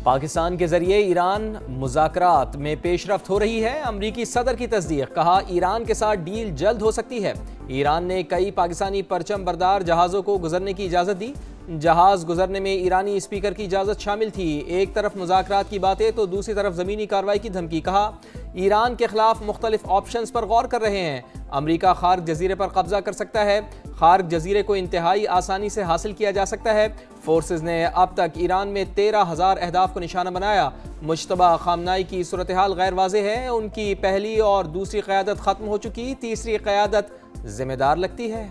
پاکستان کے ذریعے ایران مذاکرات میں پیش رفت ہو رہی ہے۔ امریکی صدر کی تصدیق، کہا ایران کے ساتھ ڈیل جلد ہو سکتی ہے۔ ایران نے کئی پاکستانی پرچم بردار جہازوں کو گزرنے کی اجازت دی۔ جہاز گزرنے میں ایرانی اسپیکر کی اجازت شامل تھی۔ ایک طرف مذاکرات کی باتیں تو دوسری طرف زمینی کارروائی کی دھمکی، کہا ایران کے خلاف مختلف آپشنز پر غور کر رہے ہیں۔ امریکہ خارق جزیرے پر قبضہ کر سکتا ہے۔ خارق جزیرے کو انتہائی آسانی سے حاصل کیا جا سکتا ہے۔ فورسز نے اب تک ایران میں 13,000 اہداف کو نشانہ بنایا۔ مشتبہ خامنائی کی صورتحال غیر واضح ہے۔ ان کی پہلی اور دوسری قیادت ختم ہو چکی، تیسری قیادت ذمہ دار لگتی ہے۔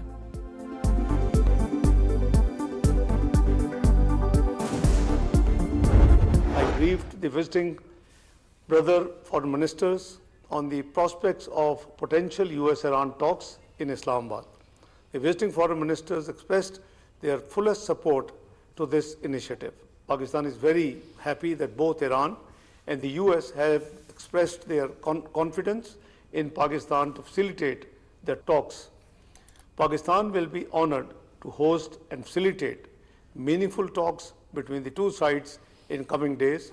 I briefed the visiting brother foreign ministers on the prospects of potential US-Iran talks in Islamabad. The visiting foreign ministers expressed their fullest support to this initiative. Pakistan is very happy that both Iran and the US have expressed their confidence in Pakistan to facilitate the talks. Pakistan will be honored to host and facilitate meaningful talks between the two sides in coming days.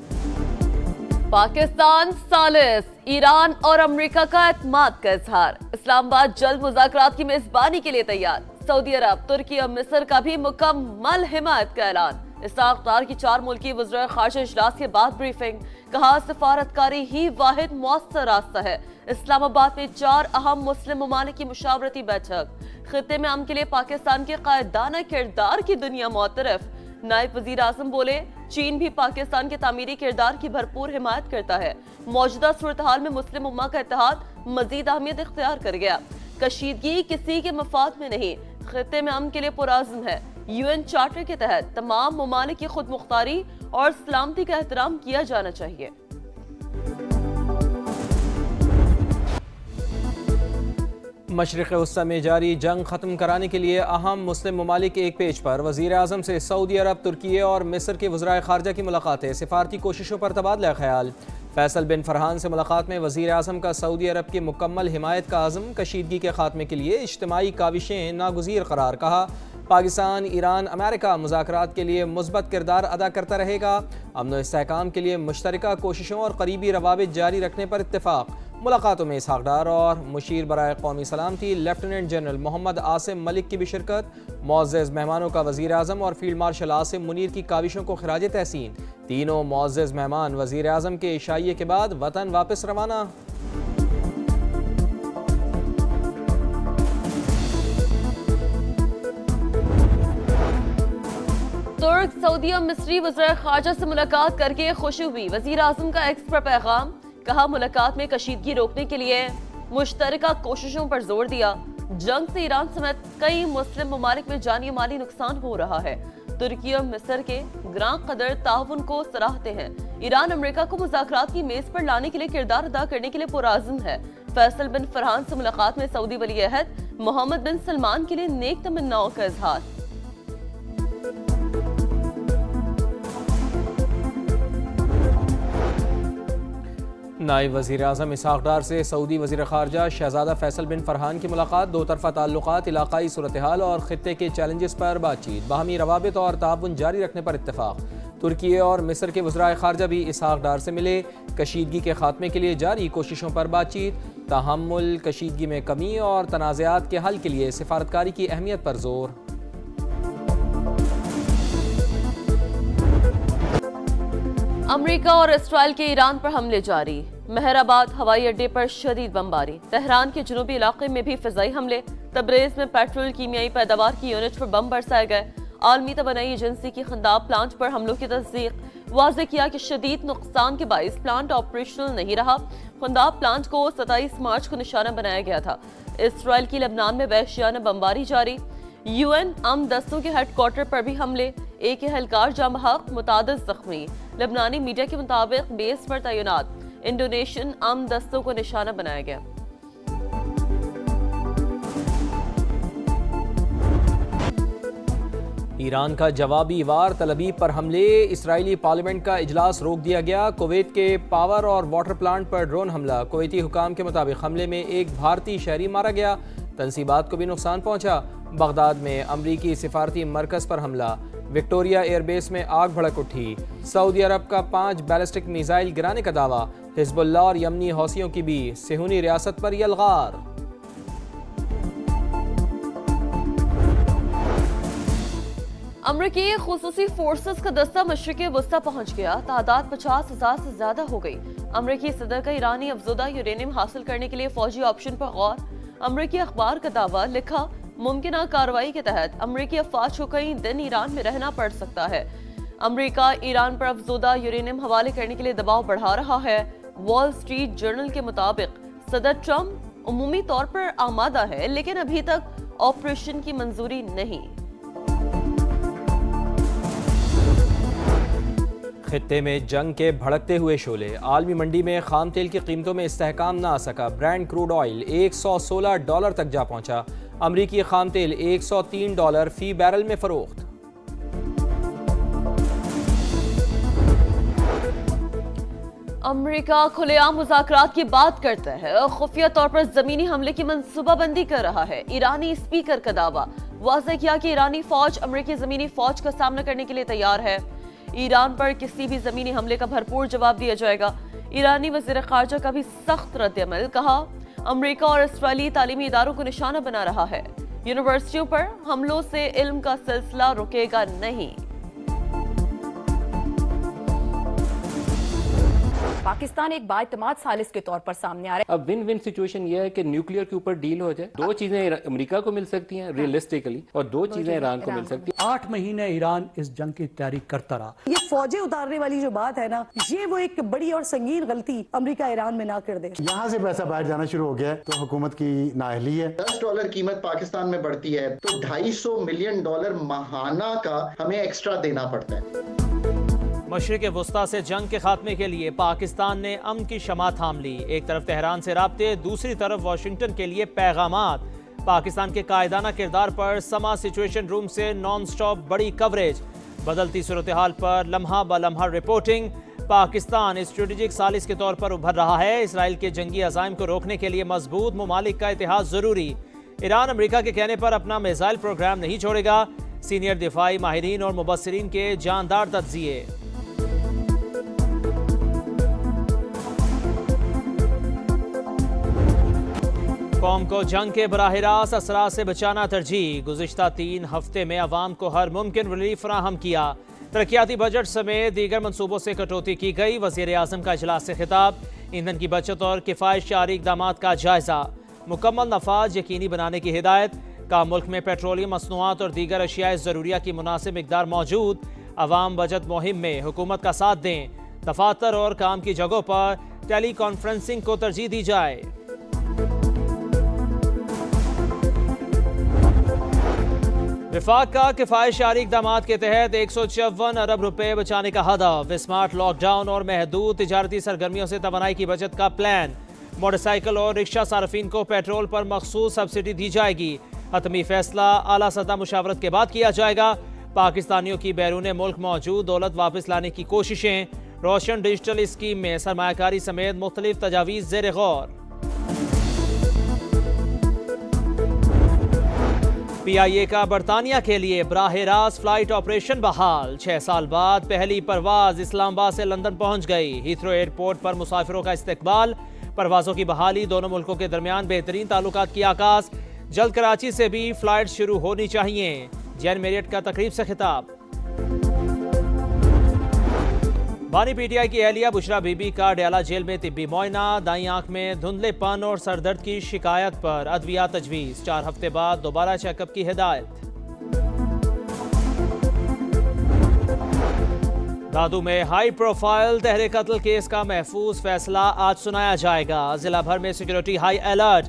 Pakistan ثالث، ایران اور امریکہ کا اعتماد کا اظہار۔ اسلام آباد جلد مذاکرات کی میزبانی کے لیے تیار۔ سعودی عرب، ترکی اور مصر کا بھی مکمل حمایت کا اعلان۔ اسحاق ڈار کی 4 ملکی وزرائے خارجہ اجلاس کے بعد بریفنگ، کہا سفارتکاری ہی واحد مؤثر راستہ ہے۔ اسلام آباد میں 4 اہم مسلم ممالک کی مشاورتی بیٹھک۔ خطے میں امن کے لیے پاکستان کے قائدانہ کردار کی دنیا معترف۔ نائب وزیر اعظم بولے چین بھی پاکستان کے تعمیری کردار کی بھرپور حمایت کرتا ہے۔ موجودہ صورتحال میں مسلم امہ کا اتحاد مزید اہمیت اختیار کر گیا۔ کشیدگی کسی کے مفاد میں نہیں، خطے میں امن کے لیے پرعزم ہے۔ UN چارٹر کے تحت تمام ممالک کی خود مختاری اور سلامتی کا احترام کیا جانا چاہیے۔ مشرق وسطی میں جاری جنگ ختم کرانے کے لیے اہم مسلم ممالک ایک پیج پر۔ وزیر اعظم سے سعودی عرب، ترکی اور مصر کے وزرائے خارجہ کی ملاقاتیں، سفارتی کوششوں پر تبادلہ خیال۔ فیصل بن فرحان سے ملاقات میں وزیر اعظم کا سعودی عرب کی مکمل حمایت کا عزم، کشیدگی کے خاتمے کے لیے اجتماعی کاوشیں ناگزیر قرار، کہا پاکستان، ایران، امریکہ مذاکرات کے لیے مثبت کردار ادا کرتا رہے گا۔ امن و استحکام کے لیے مشترکہ کوششوں اور قریبی روابط جاری رکھنے پر اتفاق۔ ملاقاتوں میں اسحاق ڈار اور مشیر برائے قومی سلامتی لیفٹیننٹ جنرل محمد عاصم ملک کی بھی شرکت۔ معزز مہمانوں کا وزیر اعظم اور فیلڈ مارشل عاصم منیر کی کاوشوں کو خراج تحسین۔ تینوں معزز مہمان وزیر اعظم کے عشائیے کے بعد وطن واپس روانہ۔ ترک، سعودی اور مصری وزرائے خارجہ سے ملاقات کر کے خوشی ہوئی۔ وزیر اعظم کا ایکس پر پیغام، کہا ملاقات میں کشیدگی روکنے کے لیے مشترکہ کوششوں پر زور دیا۔ جنگ سے ایران سمیت کئی مسلم ممالک میں جانی و مالی نقصان ہو رہا ہے۔ ترکی اور مصر کے گراں قدر تعاون کو سراہتے ہیں۔ ایران امریکہ کو مذاکرات کی میز پر لانے کے لیے کردار ادا کرنے کے لیے پرعزم ہے۔ فیصل بن فرحان سے ملاقات میں سعودی ولی عہد محمد بن سلمان کے لیے نیک تمناؤں کا اظہار۔ نائب وزیر اعظم اسحاق ڈار سے سعودی وزیر خارجہ شہزادہ فیصل بن فرحان کی ملاقات، دو طرفہ تعلقات، علاقائی صورتحال اور خطے کے چیلنجز پر بات چیت، باہمی روابط اور تعاون جاری رکھنے پر اتفاق۔ ترکی اور مصر کے وزرائے خارجہ بھی اسحاق ڈار سے ملے، کشیدگی کے خاتمے کے لیے جاری کوششوں پر بات چیت، تحمل، کشیدگی میں کمی اور تنازعات کے حل کے لیے سفارتکاری کی اہمیت پر زور۔ امریکہ اور اسرائیل کے ایران پر حملے جاری۔ مہر آباد ہوائی اڈے پر شدید بمباری۔ تہران کے جنوبی علاقے میں بھی فضائی حملے۔ تبریز میں پیٹرول کیمیائی پیداوار کی یونٹ پر بم برسائے گئے۔ عالمی توانائی ایجنسی کی خنداب پلانٹ پر حملوں کی تصدیق، واضح کیا کہ شدید نقصان کے باعث پلانٹ آپریشنل نہیں رہا۔ خنداب پلانٹ کو 27 مارچ کو نشانہ بنایا گیا تھا۔ اسرائیل کی لبنان میں وحشیانہ بمباری جاری۔ UN امن دستوں کے ہیڈ کوارٹر پر بھی حملے، ایک اہلکار جاں بحق، متعدد زخمی۔ لبنانی میڈیا کے مطابق بیس پر تعینات انڈونیشین امن دستوں کو نشانہ بنایا گیا۔ ایران کا جوابی وار تل ابیب پر حملے، اسرائیلی پارلیمنٹ کا اجلاس روک دیا گیا۔ کویت کے پاور اور واٹر پلانٹ پر ڈرون حملہ، کویتی حکام کے مطابق حملے میں ایک بھارتی شہری مارا گیا، تنصیبات کو بھی نقصان پہنچا۔ بغداد میں امریکی سفارتی مرکز پر حملہ، وکٹوریا ایئر بیس میں آگ بھڑک اٹھی۔ سعودی عرب کا 5 بیلسٹک میزائل گرانے کا دعویٰ، حزب اللہ اور یمنی حوثیوں کی بھی صہیونی ریاست پر یلغار۔ امریکی خصوصی فورسز کا دستہ مشرقی وسطی پہنچ گیا، تعداد 50,000 سے زیادہ ہو گئی۔ امریکی صدر کا ایرانی افزودہ یورینیم حاصل کرنے کے لیے فوجی آپشن پر غور۔ امریکی اخبار کا دعویٰ، لکھا ممکنہ کارروائی کے تحت امریکی افواج کو کئی دن ایران میں رہنا پڑ سکتا ہے۔ امریکہ ایران پر افزودہ یورینیم حوالے کرنے کے لیے دباؤ بڑھا رہا ہے۔ وال سٹریٹ جرنل کے مطابق صدر ٹرمپ عمومی طور پر آمادہ ہے، لیکن ابھی تک آپریشن کی منظوری نہیں۔ خطے میں جنگ کے بھڑکتے ہوئے شعلے، عالمی منڈی میں خام تیل کی قیمتوں میں استحکام نہ آ سکا۔ برینڈ کروڈ آئل $116 تک جا پہنچا۔ امریکی خام تیل $103 فی بیرل میں فروخت۔ امریکہ کھلے عام مذاکرات کی بات کرتا ہے اور خفیہ طور پر زمینی حملے کی منصوبہ بندی کر رہا ہے۔ ایرانی اسپیکر کا دعویٰ، واضح کیا کہ ایرانی فوج امریکی زمینی فوج کا سامنا کرنے کے لیے تیار ہے۔ ایران پر کسی بھی زمینی حملے کا بھرپور جواب دیا جائے گا۔ ایرانی وزیر خارجہ کا بھی سخت رد عمل، کہا امریکہ اور اسرائیلی تعلیمی اداروں کو نشانہ بنا رہا ہے۔ یونیورسٹیوں پر حملوں سے علم کا سلسلہ رکے گا نہیں۔ پاکستان ایک بااعتماد ثالث کے طور پر سامنے آ رہا ہے۔ اب ون ون سچویشن یہ ہے کہ نیوکلیئر کے اوپر ڈیل ہو جائے، 2 چیزیں امریکہ کو مل سکتی ہیں ریئلسٹکلی، اور 2 چیزیں ایران کو مل سکتی ہیں۔ 8 مہینے ایران اس جنگ کی تیاری کرتا رہا۔ یہ فوجیں اتارنے والی جو بات ہے نا، یہ وہ ایک بڑی اور سنگین غلطی امریکہ ایران میں نہ کر دے۔ یہاں سے پیسہ باہر جانا شروع ہو گیا ہے تو حکومت کی نااہلی ہے۔ $10 قیمت پاکستان میں بڑھتی ہے تو $250 ملین ماہانہ کا ہمیں ایکسٹرا دینا پڑتا ہے۔ مشرق وسطی سے جنگ کے خاتمے کے لیے پاکستان نے امن کی شمع تھام لی۔ ایک طرف تہران سے رابطے، دوسری طرف واشنگٹن کے لیے پیغامات۔ پاکستان کے قائدانہ کردار پر سما سچویشن روم سے نان سٹاپ بڑی کوریج۔ بدلتی صورتحال پر لمحہ بلمحہ رپورٹنگ۔ پاکستان اسٹریٹجک ثالث کے طور پر ابھر رہا ہے۔ اسرائیل کے جنگی عزائم کو روکنے کے لیے مضبوط ممالک کا اتحاد ضروری۔ ایران امریکہ کے کہنے پر اپنا میزائل پروگرام نہیں چھوڑے گا۔ سینئر دفاعی ماہرین اور مبصرین کے جاندار تجزیے۔ قوم کو جنگ کے براہ راست اثرات سے بچانا ترجیح۔ گزشتہ 3 ہفتے میں عوام کو ہر ممکن ریلیف فراہم کیا۔ ترقیاتی بجٹ سمیت دیگر منصوبوں سے کٹوتی کی گئی۔ وزیر اعظم کا اجلاس سے خطاب۔ ایندھن کی بچت اور کفایت شعاری اقدامات کا جائزہ۔ مکمل نفاذ یقینی بنانے کی ہدایت۔ کا ملک میں پیٹرولیم مصنوعات اور دیگر اشیاء ضروریہ کی مناسب مقدار موجود۔ عوام بجٹ مہم میں حکومت کا ساتھ دیں۔ دفاتر اور کام کی جگہوں پر ٹیلی کانفرنسنگ کو ترجیح دی جائے۔ وفاق کا کفایت شعاری اقدامات کے تحت 154 ارب روپے بچانے کا ہدف۔ اسمارٹ لاک ڈاؤن اور محدود تجارتی سرگرمیوں سے توانائی کی بچت کا پلان۔ موٹر سائیکل اور رکشہ صارفین کو پیٹرول پر مخصوص سبسڈی دی جائے گی۔ حتمی فیصلہ اعلیٰ سطح مشاورت کے بعد کیا جائے گا۔ پاکستانیوں کی بیرون ملک موجود دولت واپس لانے کی کوششیں۔ روشن ڈیجیٹل اسکیم میں سرمایہ کاری سمیت مختلف تجاویز زیر غور۔ پی آئی اے کا برطانیہ کے لیے براہ راست فلائٹ آپریشن بحال۔ 6 سال بعد پہلی پرواز اسلام آباد سے لندن پہنچ گئی۔ ہیتھرو ایئرپورٹ پر مسافروں کا استقبال۔ پروازوں کی بحالی، دونوں ملکوں کے درمیان بہترین تعلقات کی آغاز۔ جلد کراچی سے بھی فلائٹ شروع ہونی چاہیے۔ جین میریٹ کا تقریب سے خطاب۔ بانی پی ٹی آئی کی اہلیہ بشرا بی بی کا ڈیالہ جیل میں طبی معائنہ۔ دائیں آنکھ میں دھندلے پن اور سر درد کی شکایت پر ادویات تجویز۔ 4 ہفتے بعد دوبارہ چیک اپ کی ہدایت۔ دادو میں ہائی پروفائل تحریر قتل کیس کا محفوظ فیصلہ آج سنایا جائے گا۔ ضلع بھر میں سیکیورٹی ہائی الرٹ۔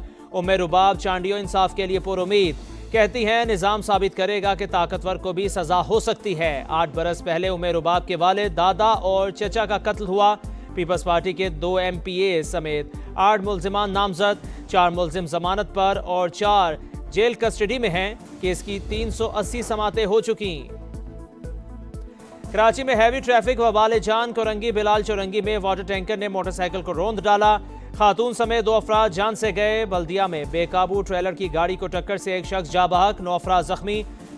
رباب چانڈیو انصاف کے لیے پر امید، کہتی ہیں نظام ثابت کرے گا کہ طاقتور کو بھی سزا ہو سکتی ہے۔ 8 برس پہلے رباب کے والد، دادا اور چچا کا قتل ہوا۔ پیپلز پارٹی کے 2 ایم پی اے سمیت 8 ملزمان نامزد، 4 ملزم ضمانت پر اور 4 جیل کسٹڈی میں ہیں۔ کیس کی 380 سماعتیں ہو چکی۔ کراچی میں ہیوی ٹریفک وبال جان۔ کورنگی بلال چورنگی میں واٹر ٹینکر نے موٹر سائیکل کو روند ڈالا۔ خاتون سمیت 2 افراد جان سے گئے۔ بلدیہ میں بے قابو ٹریلر کی گاڑی کو ٹکر سے ایک شخص جاں بحق، 9 افراد زخمی۔